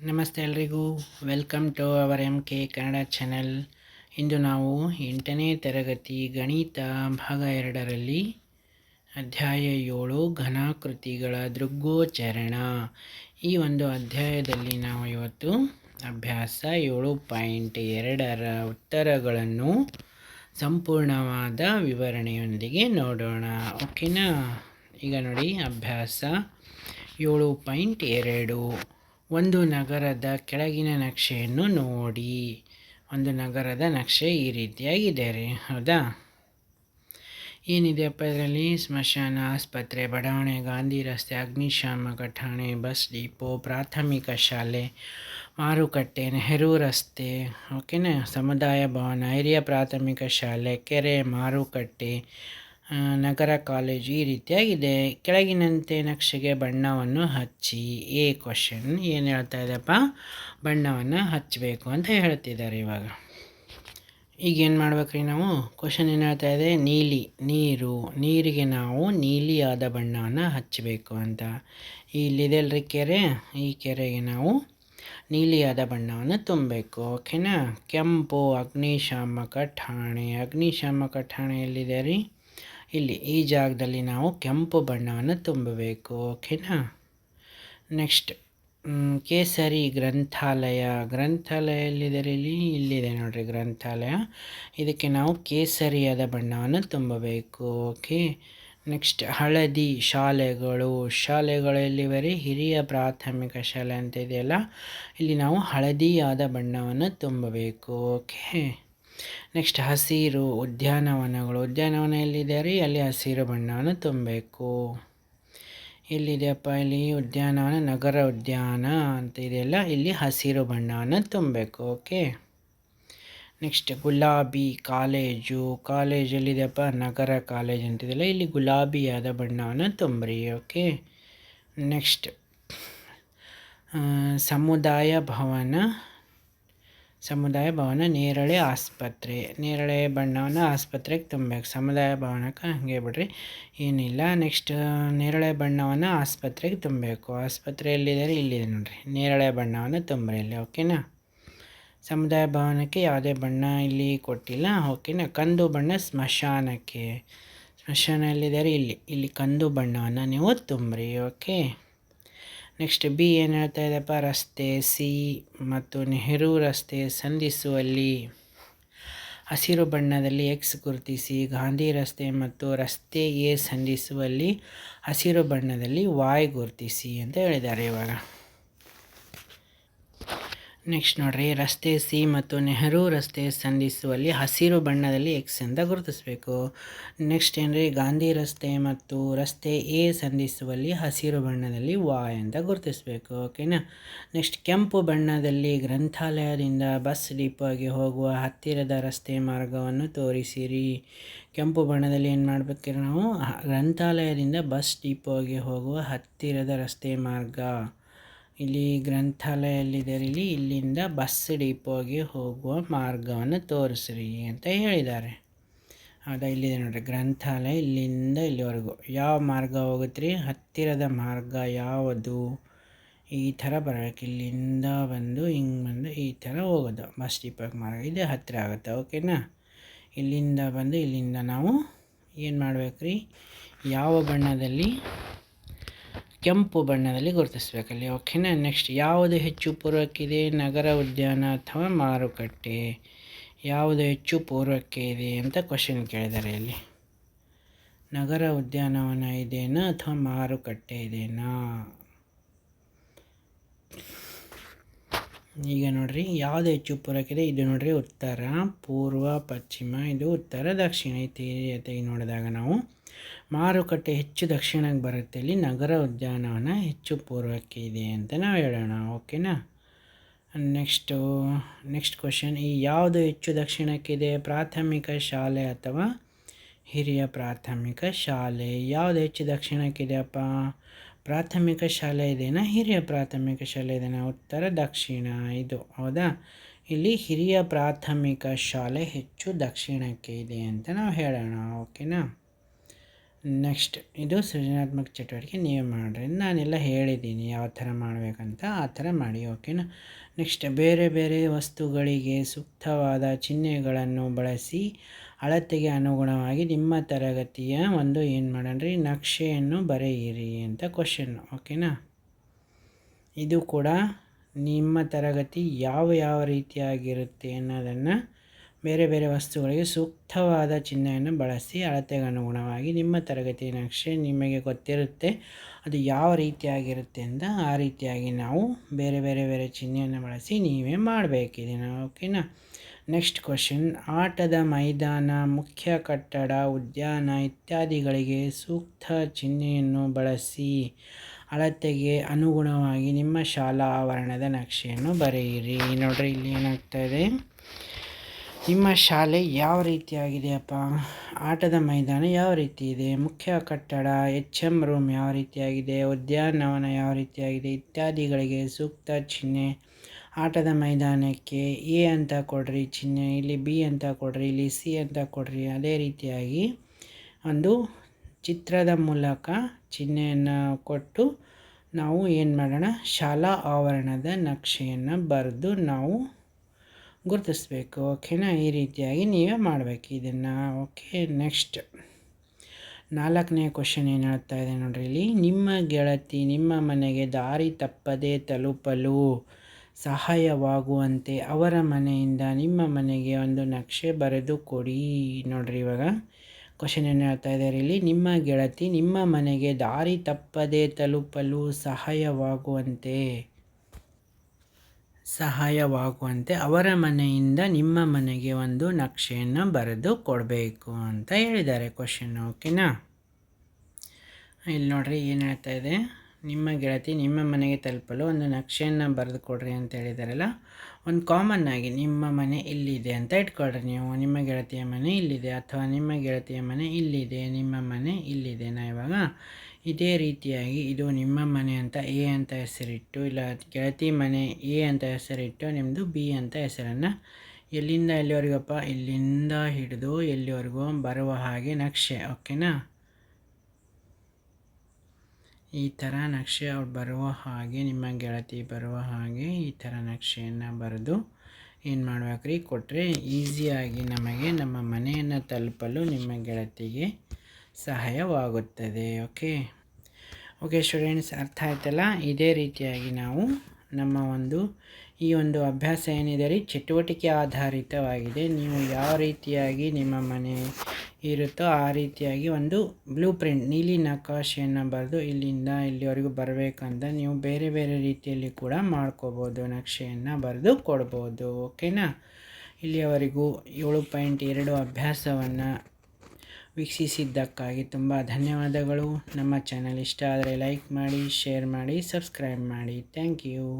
ನಮಸ್ತೆ ಎಲ್ರಿಗೂ, welcome to our MK Kannada channel. ಇಂದು ನಾವು 8ನೇ ತರಗತಿ ಗಣಿತ ಭಾಗ 2ರಲ್ಲಿ ಅಧ್ಯಾಯ 7 ಘನಾಕೃತಿಗಳ ದೃಗ್ಗೋಚರಣ ಈ ಒಂದು ಅಧ್ಯಾಯದಲ್ಲಿ ನಾವು ಇವತ್ತು ಅಭ್ಯಾಸ 7.2ರ ಉತ್ತರಗಳನ್ನು ಸಂಪೂರ್ಣವಾದ ವಿವರಣೆಯೊಂದಿಗೆ ನೋಡೋಣ. ಓಕೆನಾ? ಈಗ ನೋಡಿ, ಅಭ್ಯಾಸ 7.2 ಒಂದು ನಗರದ ಕೆಳಗಿನ ನಕ್ಷೆಯನ್ನು ನೋಡಿ. ಒಂದು ನಗರದ ನಕ್ಷೆ ಈ ರೀತಿಯಾಗಿದೆ ರೀ, ಹೌದಾ? ಏನಿದೆಯಪ್ಪ ಇದರಲ್ಲಿ? ಸ್ಮಶಾನ, ಆಸ್ಪತ್ರೆ, ಬಡಾವಣೆ, ಗಾಂಧಿ ರಸ್ತೆ, ಅಗ್ನಿಶಾಮಕ ಠಾಣೆ, ಬಸ್ ಡಿಪೋ, ಪ್ರಾಥಮಿಕ ಶಾಲೆ, ಮಾರುಕಟ್ಟೆ, ನೆಹರು ರಸ್ತೆ, ಓಕೆನಾ, ಸಮುದಾಯ ಭವನ, ಹಿರಿಯ ಪ್ರಾಥಮಿಕ ಶಾಲೆ, ಕೆರೆ, ಮಾರುಕಟ್ಟೆ, ನಗರ ಕಾಲೇಜು ಈ ರೀತಿಯಾಗಿದೆ. ಕೆಳಗಿನಂತೆ ನಕ್ಷೆಗೆ ಬಣ್ಣವನ್ನು ಹಚ್ಚಿ. ಎ ಕ್ವಶನ್ ಏನು ಹೇಳ್ತಾ ಇದೆಯಪ್ಪ? ಬಣ್ಣವನ್ನು ಹಚ್ಚಬೇಕು ಅಂತ ಹೇಳ್ತಿದ್ದಾರೆ. ಇವಾಗ ಈಗೇನು ಮಾಡ್ಬೇಕ್ರಿ ನಾವು? ಕ್ವಶನ್ ಏನು ಹೇಳ್ತಾ ಇದೆ? ನೀರಿಗೆ ನಾವು ನೀಲಿಯಾದ ಬಣ್ಣವನ್ನು ಹಚ್ಚಬೇಕು ಅಂತ. ಇಲ್ಲಿದೆ ಅಲ್ರಿ ಕೆರೆ, ಈ ಕೆರೆಗೆ ನಾವು ನೀಲಿಯಾದ ಬಣ್ಣವನ್ನು ತುಂಬಬೇಕು. ಓಕೆನಾ? ಕೆಂಪು, ಅಗ್ನಿಶಾಮಕ ಠಾಣೆ. ಅಗ್ನಿಶಾಮಕ ಠಾಣೆ ಎಲ್ಲಿದೆ ರೀ? ಇಲ್ಲಿ ಈ ಜಾಗದಲ್ಲಿ ನಾವು ಕೆಂಪು ಬಣ್ಣವನ್ನು ತುಂಬಬೇಕು. ಓಕೆನಾ? ನೆಕ್ಸ್ಟ್ ಕೇಸರಿ, ಗ್ರಂಥಾಲಯ. ಗ್ರಂಥಾಲಯ ಎಲ್ಲಿದೆ ರೀ? ಇಲ್ಲಿದೆ ನೋಡ್ರಿ ಗ್ರಂಥಾಲಯ. ಇದಕ್ಕೆ ನಾವು ಕೇಸರಿಯಾದ ಬಣ್ಣವನ್ನು ತುಂಬಬೇಕು. ಓಕೆ. ನೆಕ್ಸ್ಟ್ ಹಳದಿ, ಶಾಲೆಗಳು ಎಲ್ಲಿವೆ ರೀ? ಹಿರಿಯ ಪ್ರಾಥಮಿಕ ಶಾಲೆ ಅಂತ ಇದೆಯಲ್ಲ, ಇಲ್ಲಿ ನಾವು ಹಳದಿಯಾದ ಬಣ್ಣವನ್ನು ತುಂಬಬೇಕು. ಓಕೆ. ನೆಕ್ಸ್ಟ್ ಹಸಿರು, ಉದ್ಯಾನವನ ಎಲ್ಲಿದೆ ರೀ? ಅಲ್ಲಿ ಹಸಿರು ಬಣ್ಣವನ್ನು ತುಂಬಬೇಕು. ಎಲ್ಲಿದೆಯಪ್ಪ? ಇಲ್ಲಿ ಉದ್ಯಾನವನ, ನಗರ ಉದ್ಯಾನ ಅಂತ ಇದೆಯಲ್ಲ, ಇಲ್ಲಿ ಹಸಿರು ಬಣ್ಣವನ್ನು ತುಂಬಬೇಕು. ಓಕೆ. ನೆಕ್ಸ್ಟ್ ಗುಲಾಬಿ, ಕಾಲೇಜ್ ಎಲ್ಲಿದೆಯಪ್ಪ? ನಗರ ಕಾಲೇಜ್ ಅಂತಿದೆಯಲ್ಲ, ಇಲ್ಲಿ ಗುಲಾಬಿಯಾದ ಬಣ್ಣವನ್ನು ತುಂಬ್ರಿ. ಓಕೆ. ನೆಕ್ಸ್ಟ್ ಸಮುದಾಯ ಭವನ, ನೇರಳೆ ಆಸ್ಪತ್ರೆ. ನೇರಳೆ ಬಣ್ಣವನ್ನು ಆಸ್ಪತ್ರೆಗೆ ತುಂಬಬೇಕು. ಸಮುದಾಯ ಭವನಕ್ಕೆ ಹಾಗೆ ಬಿಡ್ರಿ, ಏನಿಲ್ಲ. ನೆಕ್ಸ್ಟ್ ನೇರಳೆ ಬಣ್ಣವನ್ನು ಆಸ್ಪತ್ರೆಗೆ ತುಂಬಬೇಕು. ಆಸ್ಪತ್ರೆ ಎಲ್ಲಿದೆ? ಇಲ್ಲಿದೆ ನೋಡ್ರಿ, ನೇರಳೆ ಬಣ್ಣವನ್ನು ತುಂಬ್ರಿ ಇಲ್ಲಿ. ಓಕೆನಾ? ಸಮುದಾಯ ಭವನಕ್ಕೆ ಯಾವುದೇ ಬಣ್ಣ ಇಲ್ಲಿ ಕೊಟ್ಟಿಲ್ಲ. ಓಕೆನಾ? ಕಂದು ಬಣ್ಣ ಸ್ಮಶಾನಕ್ಕೆ. ಸ್ಮಶಾನ ಎಲ್ಲಿದೆ ರೀ? ಇಲ್ಲಿ ಕಂದು ಬಣ್ಣವನ್ನು ನೀವು ತುಂಬ್ರಿ. ಓಕೆ. ನೆಕ್ಸ್ಟ್ ಬಿ ಏನು ಹೇಳ್ತಾ ಇದೆಯಪ್ಪ? ರಸ್ತೆ, ಸಿ ಮತ್ತು ನೆಹರು ರಸ್ತೆ ಸಂಧಿಸುವಲ್ಲಿ ಹಸಿರು ಬಣ್ಣದಲ್ಲಿ ಎಕ್ಸ್ ಗುರುತಿಸಿ. ಗಾಂಧಿ ರಸ್ತೆ ಮತ್ತು ರಸ್ತೆ ಎ ಸಂಧಿಸುವಲ್ಲಿ ಹಸಿರು ಬಣ್ಣದಲ್ಲಿ ವಾಯ್ ಗುರುತಿಸಿ ಅಂತ ಹೇಳಿದ್ದಾರೆ. ಇವಾಗ ನೆಕ್ಸ್ಟ್ ನೋಡ್ರಿ, ರಸ್ತೆ ಸಿ ಮತ್ತು ನೆಹರು ರಸ್ತೆ ಸಂಧಿಸುವಲ್ಲಿ ಹಸಿರು ಬಣ್ಣದಲ್ಲಿ ಎಕ್ಸ್ ಅಂತ ಗುರುತಿಸಬೇಕು. ನೆಕ್ಸ್ಟ್ ಏನ್ರಿ? ಗಾಂಧಿ ರಸ್ತೆ ಮತ್ತು ರಸ್ತೆ ಎ ಸಂಧಿಸುವಲ್ಲಿ ಹಸಿರು ಬಣ್ಣದಲ್ಲಿ ವಾಯ್ ಅಂತ ಗುರುತಿಸಬೇಕು. ಓಕೆನಾ? ನೆಕ್ಸ್ಟ್ ಕೆಂಪು ಬಣ್ಣದಲ್ಲಿ ಗ್ರಂಥಾಲಯದಿಂದ ಬಸ್ ಡಿಪೋಗೆ ಹೋಗುವ ಹತ್ತಿರದ ರಸ್ತೆ ಮಾರ್ಗವನ್ನು ತೋರಿಸಿರಿ. ಕೆಂಪು ಬಣ್ಣದಲ್ಲಿ ಏನು ಮಾಡಬೇಕಿರ ನಾವು? ಗ್ರಂಥಾಲಯದಿಂದ ಬಸ್ ಡಿಪೋಗೆ ಹೋಗುವ ಹತ್ತಿರದ ರಸ್ತೆ ಮಾರ್ಗ. ಇಲ್ಲಿ ಗ್ರಂಥಾಲಯ ಎಲ್ಲಿದೆ? ಇಲ್ಲಿಂದ ಬಸ್ ಡಿಪೋಗೆ ಹೋಗುವ ಮಾರ್ಗವನ್ನು ತೋರಿಸ್ರಿ ಅಂತ ಹೇಳಿದ್ದಾರೆ. ಹೌದಾ? ಇಲ್ಲಿದೆ ನೋಡಿರಿ ಗ್ರಂಥಾಲಯ, ಇಲ್ಲಿಂದ ಇಲ್ಲಿವರೆಗೂ ಯಾವ ಮಾರ್ಗ ಹೋಗುತ್ತೆ ರೀ? ಹತ್ತಿರದ ಮಾರ್ಗ ಯಾವುದು? ಈ ಥರ ಬರಬೇಕು. ಇಲ್ಲಿಂದ ಬಂದು ಹಿಂಗೆ ಬಂದು ಈ ಥರ ಹೋಗೋದು ಬಸ್ ಡಿಪೋಗೆ ಮಾರ್ಗ. ಇದೆ ಹತ್ತಿರ ಆಗುತ್ತೆ. ಓಕೆನಾ? ಇಲ್ಲಿಂದ ಬಂದು ಇಲ್ಲಿಂದ ನಾವು ಏನು ಮಾಡ್ಬೇಕು ರೀ? ಯಾವ ಬಣ್ಣದಲ್ಲಿ? ಕೆಂಪು ಬಣ್ಣದಲ್ಲಿ ಗುರುತಿಸ್ಬೇಕಲ್ಲಿ. ಓಕೆನಾ? ನೆಕ್ಸ್ಟ್ ಯಾವುದು ಹೆಚ್ಚು ಪೂರ್ವಕ್ಕಿದೆ? ನಗರ ಉದ್ಯಾನ ಅಥವಾ ಮಾರುಕಟ್ಟೆ? ಯಾವುದು ಹೆಚ್ಚು ಪೂರ್ವಕ್ಕೆ ಇದೆ ಅಂತ ಕ್ವಶನ್ ಕೇಳಿದ್ದಾರೆ ಇಲ್ಲಿ. ನಗರ ಉದ್ಯಾನವನ ಇದೆನಾ ಅಥವಾ ಮಾರುಕಟ್ಟೆ ಇದೆನಾ? ಈಗ ನೋಡ್ರಿ, ಯಾವುದು ಹೆಚ್ಚು ಪೂರ್ವಕ್ಕಿದೆ? ಇದು ನೋಡ್ರಿ ಉತ್ತರ, ಪೂರ್ವ, ಪಶ್ಚಿಮ, ಇದು ಉತ್ತರ, ದಕ್ಷಿಣ. ಈ ನೋಡಿದಾಗ ನಾವು ಮಾರುಕಟ್ಟೆ ಹೆಚ್ಚು ದಕ್ಷಿಣಕ್ಕೆ ಬರುತ್ತೆ, ಇಲ್ಲಿ ನಗರ ಉದ್ಯಾನವನ ಹೆಚ್ಚು ಪೂರ್ವಕ್ಕೆ ಇದೆ ಅಂತ ನಾವು ಹೇಳೋಣ. ಓಕೆನಾ? ನೆಕ್ಸ್ಟ್ ಕ್ವಶನ್, ಈ ಯಾವುದು ಹೆಚ್ಚು ದಕ್ಷಿಣಕ್ಕಿದೆ? ಪ್ರಾಥಮಿಕ ಶಾಲೆ ಅಥವಾ ಹಿರಿಯ ಪ್ರಾಥಮಿಕ ಶಾಲೆ? ಯಾವುದು ಹೆಚ್ಚು ದಕ್ಷಿಣಕ್ಕಿದೆಯಪ್ಪ? ಪ್ರಾಥಮಿಕ ಶಾಲೆ ಇದೆನಾ ಹಿರಿಯ ಪ್ರಾಥಮಿಕ ಶಾಲೆ ಇದೆನಾ? ಉತ್ತರ ದಕ್ಷಿಣ ಇದು. ಹೌದಾ? ಇಲ್ಲಿ ಹಿರಿಯ ಪ್ರಾಥಮಿಕ ಶಾಲೆ ಹೆಚ್ಚು ದಕ್ಷಿಣಕ್ಕೆ ಇದೆ ಅಂತ ನಾವು ಹೇಳೋಣ. ಓಕೆನಾ? ನೆಕ್ಸ್ಟ್ ಇದು ಸೃಜನಾತ್ಮಕ ಚಟುವಟಿಕೆ ನೀವು ಮಾಡಿರಿ. ನಾನೆಲ್ಲ ಹೇಳಿದ್ದೀನಿ ಯಾವ ಥರ ಮಾಡಬೇಕಂತ, ಆ ಥರ ಮಾಡಿ. ಓಕೆನಾ. ನೆಕ್ಸ್ಟ್ ಬೇರೆ ಬೇರೆ ವಸ್ತುಗಳಿಗೆ ಸೂಕ್ತವಾದ ಚಿಹ್ನೆಗಳನ್ನು ಬಳಸಿ ಅಳತೆಗೆ ಅನುಗುಣವಾಗಿ ನಿಮ್ಮ ತರಗತಿಯ ಒಂದು ಏನು ಮಾಡೋಣ್ರಿ ನಕ್ಷೆಯನ್ನು ಬರೆಯಿರಿ ಅಂತ ಕ್ವಶನ್ನು. ಓಕೆನಾ. ಇದು ಕೂಡ ನಿಮ್ಮ ತರಗತಿ ಯಾವ ರೀತಿಯಾಗಿರುತ್ತೆ ಅನ್ನೋದನ್ನು ಬೇರೆ ಬೇರೆ ವಸ್ತುಗಳಿಗೆ ಸೂಕ್ತವಾದ ಚಿಹ್ನೆಯನ್ನು ಬಳಸಿ ಅಳತೆಗೆ ಅನುಗುಣವಾಗಿ ನಿಮ್ಮ ತರಗತಿ ನಕ್ಷೆ ನಿಮಗೆ ಗೊತ್ತಿರುತ್ತೆ ಅದು ಯಾವ ರೀತಿಯಾಗಿರುತ್ತೆ ಅಂತ ಆ ರೀತಿಯಾಗಿ ನಾವು ಬೇರೆ ಬೇರೆ ಚಿಹ್ನೆಯನ್ನು ಬಳಸಿ ನೀವೇ ಮಾಡಬೇಕಿದೆ. ಓಕೆನಾ. ನೆಕ್ಸ್ಟ್ ಕ್ವಶನ್, ಆಟದ ಮೈದಾನ, ಮುಖ್ಯ ಕಟ್ಟಡ, ಉದ್ಯಾನ ಇತ್ಯಾದಿಗಳಿಗೆ ಸೂಕ್ತ ಚಿಹ್ನೆಯನ್ನು ಬಳಸಿ ಅಳತೆಗೆ ಅನುಗುಣವಾಗಿ ನಿಮ್ಮ ಶಾಲಾ ಆವರಣದ ನಕ್ಷೆಯನ್ನು ಬರೆಯಿರಿ. ನೋಡ್ರಿ ಇಲ್ಲಿ ಏನಾಗ್ತಾಯಿದೆ, ನಿಮ್ಮ ಶಾಲೆ ಯಾವ ರೀತಿಯಾಗಿದೆಯಪ್ಪ, ಆಟದ ಮೈದಾನ ಯಾವ ರೀತಿ ಇದೆ, ಮುಖ್ಯ ಕಟ್ಟಡ HM ರೂಮ್ ಯಾವ ರೀತಿಯಾಗಿದೆ, ಉದ್ಯಾನವನ ಯಾವ ರೀತಿಯಾಗಿದೆ ಇತ್ಯಾದಿಗಳಿಗೆ ಸೂಕ್ತ ಚಿಹ್ನೆ. ಆಟದ ಮೈದಾನಕ್ಕೆ A ಅಂತ ಕೊಡ್ರಿ ಚಿಹ್ನೆ, ಇಲ್ಲಿ B ಅಂತ ಕೊಡ್ರಿ, ಇಲ್ಲಿ C ಅಂತ ಕೊಡ್ರಿ. ಅದೇ ರೀತಿಯಾಗಿ ಒಂದು ಚಿತ್ರದ ಮೂಲಕ ಚಿಹ್ನೆಯನ್ನು ಕೊಟ್ಟು ನಾವು ಏನು ಮಾಡೋಣ, ಶಾಲಾ ಆವರಣದ ನಕ್ಷೆಯನ್ನು ಬರೆದು ನಾವು ಗುರುತಿಸ್ಬೇಕು. ಓಕೆನಾ. ಈ ರೀತಿಯಾಗಿ ನೀವೇ ಮಾಡಬೇಕು ಇದನ್ನು. ಓಕೆ. ನೆಕ್ಸ್ಟ್ 4ನೇ ಕ್ವಶನ್ ಏನು ಹೇಳ್ತಾ ಇದೆ ನೋಡ್ರಿ ಇಲ್ಲಿ, ನಿಮ್ಮ ಗೆಳತಿ ನಿಮ್ಮ ಮನೆಗೆ ದಾರಿ ತಪ್ಪದೆ ತಲುಪಲು ಸಹಾಯವಾಗುವಂತೆ ಅವರ ಮನೆಯಿಂದ ನಿಮ್ಮ ಮನೆಗೆ ಒಂದು ನಕ್ಷೆ ಬರೆದು ಕೊಡಿ. ನೋಡ್ರಿ ಇವಾಗ ಕ್ವಶನ್ ಏನು ಹೇಳ್ತಾ ಇದ್ದಾರೆ ಇಲ್ಲಿ, ನಿಮ್ಮ ಗೆಳತಿ ನಿಮ್ಮ ಮನೆಗೆ ದಾರಿ ತಪ್ಪದೆ ತಲುಪಲು ಸಹಾಯವಾಗುವಂತೆ ಅವರ ಮನೆಯಿಂದ ನಿಮ್ಮ ಮನೆಗೆ ಒಂದು ನಕ್ಷೆಯನ್ನು ಬರೆದು ಕೊಡಬೇಕು ಅಂತ ಹೇಳಿದ್ದಾರೆ ಕ್ವಶನ್. ಓಕೆನಾ. ಇಲ್ಲಿ ನೋಡ್ರಿ ಏನು ಹೇಳ್ತಾ ಇದೆ, ನಿಮ್ಮ ಗೆಳತಿ ನಿಮ್ಮ ಮನೆಗೆ ತಲುಪಲು ಒಂದು ನಕ್ಷೆಯನ್ನು ಬರೆದು ಕೊಡ್ರಿ ಅಂತ ಹೇಳಿದಾರಲ್ಲ. ಒಂದು ಕಾಮನ್ ಆಗಿ ನಿಮ್ಮ ಮನೆ ಇಲ್ಲಿದೆ ಅಂತ ಇಟ್ಕೊಳ್ರಿ ನೀವು. ನಿಮ್ಮ ಗೆಳತಿಯ ಮನೆ ಇಲ್ಲಿದೆ ಅಥವಾ ನಿಮ್ಮ ಗೆಳತಿಯ ಮನೆ ಇಲ್ಲಿದೆ, ನಿಮ್ಮ ಮನೆ ಇಲ್ಲಿದೆ. ಇವಾಗ ಇದೇ ರೀತಿಯಾಗಿ ಇದು ನಿಮ್ಮ ಮನೆ ಅಂತ A ಅಂತ ಹೆಸರಿಟ್ಟು, ಇಲ್ಲ ಗೆಳತಿ ಮನೆ A ಅಂತ ಹೆಸರಿಟ್ಟು, ನಿಮ್ಮದು B ಅಂತ ಹೆಸರನ್ನು ಎಲ್ಲಿಂದ ಎಲ್ಲಿವರೆಗಪ್ಪ, ಇಲ್ಲಿಂದ ಹಿಡಿದು ಎಲ್ಲಿವರೆಗೂ ಬರುವ ಹಾಗೆ ನಕ್ಷೆ. ಓಕೆನಾ. ಈ ಥರ ನಕ್ಷೆ ಅವ್ರು ಬರುವ ಹಾಗೆ, ನಿಮ್ಮ ಗೆಳತಿ ಬರುವ ಹಾಗೆ ಈ ಥರ ನಕ್ಷೆಯನ್ನು ಬರೆದು ಏನು ಮಾಡ್ಬೇಕ್ರಿ ಕೊಟ್ಟರೆ ಈಸಿಯಾಗಿ ನಮಗೆ ನಮ್ಮ ಮನೆಯನ್ನು ತಲುಪಲು ನಿಮ್ಮ ಗೆಳತಿಗೆ ಸಹಾಯವಾಗುತ್ತದೆ. ಓಕೆ ಸ್ಟೂಡೆಂಟ್ಸ್, ಅರ್ಥ ಆಯ್ತಲ್ಲ. ಇದೇ ರೀತಿಯಾಗಿ ನಾವು ನಮ್ಮ ಈ ಒಂದು ಅಭ್ಯಾಸ ಏನಿದೆ ರೀ ಚಟುವಟಿಕೆ ಆಧಾರಿತವಾಗಿದೆ. ನೀವು ಯಾವ ರೀತಿಯಾಗಿ ನಿಮ್ಮ ಮನೆ ಇರುತ್ತೋ ಆ ರೀತಿಯಾಗಿ ಒಂದು ಬ್ಲೂ ಪ್ರಿಂಟ್ ನೀಲಿ ನಕಾಶೆಯನ್ನು ಬರೆದು ಇಲ್ಲಿಂದ ಇಲ್ಲಿವರೆಗೂ ಬರಬೇಕಂತ ನೀವು ಬೇರೆ ಬೇರೆ ರೀತಿಯಲ್ಲಿ ಕೂಡ ಮಾಡ್ಕೋಬೋದು, ನಕ್ಷೆಯನ್ನು ಬರೆದು ಕೊಡ್ಬೋದು. ಓಕೆನಾ. ಇಲ್ಲಿಯವರೆಗೂ 7.2 ಅಭ್ಯಾಸವನ್ನು ವೀಕ್ಷಿಸಿದ್ದಕ್ಕಾಗಿ ತುಂಬ ಧನ್ಯವಾದಗಳು. ನಮ್ಮ ಚಾನಲ್ ಇಷ್ಟ ಆದರೆ ಲೈಕ್ ಮಾಡಿ, ಶೇರ್ ಮಾಡಿ, ಸಬ್ಸ್ಕ್ರೈಬ್ ಮಾಡಿ. Thank you.